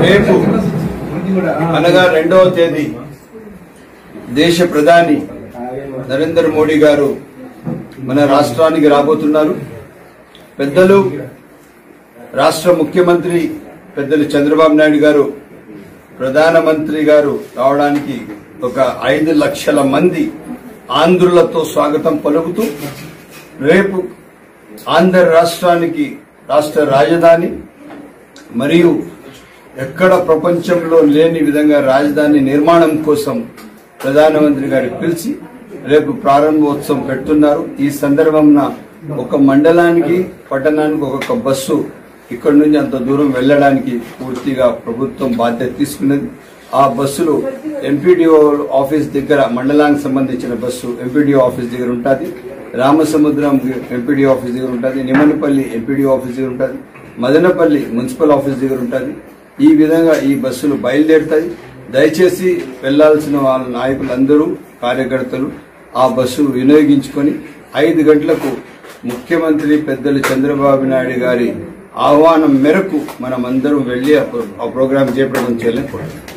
రేపు అనగా 2వ తేదీ దేశ ప్రధాని నరేంద్ర మోడీ గారు మన రాష్ట్రానికి రాబోతున్నారు. పెద్దలు రాష్ట్ర ముఖ్యమంత్రి పెద్దలు చంద్రబాబు నాయుడు గారు ప్రధానమంత్రి గారు రావడానికి ఒక 5 లక్షల మంది ఆంధ్రులతో స్వాగతం పలుకుతూ రేపు ఆంధ్ర రాష్ట్రానికి రాష్ట్ర రాజధాని మరియు ఎక్కడ ప్రపంచంలో లేని విధంగా రాజధాని నిర్మాణం కోసం ప్రధానమంత్రి గారు పిలిచి రేపు ప్రారంభోత్సవం పెడుతున్నారు. ఈ సందర్భంలో ఒక మండలానికి పట్టణానికి ఒక్కొక్క బస్సు ఇక్కడ నుంచి అంత దూరం వెళ్లడానికి పూర్తిగా ప్రభుత్వం బాధ్యత తీసుకున్నది. ఆ బస్సులు ఎంపీడీఓ ఆఫీస్ దగ్గర మండలానికి సంబంధించిన బస్సు ఎంపీడీఓ ఆఫీస్ దగ్గర ఉంటుంది, రామసముద్రం ఎంపీడీఓ ఆఫీస్ దగ్గర ఉంటుంది, నిమ్మనపల్లి ఎంపీడీఓ ఆఫీస్ దగ్గర ఉంటుంది, మదనపల్లి మున్సిపల్ ఆఫీస్ దగ్గర ఉంటుంది. ఈ విధంగా ఈ బస్సులు బయలుదేరుతాయి. దయచేసి వెళ్లాల్సిన వాళ్ళ నాయకులందరూ కార్యకర్తలు ఆ బస్సు వినియోగించుకొని 5 గంటలకు ముఖ్యమంత్రి పెద్దలు చంద్రబాబు నాయుడు గారి ఆహ్వానం మేరకు మనమందరం వెళ్లి ఆ ప్రోగ్రాం చేపట్టడం చేయాలని కోరుతున్నాం.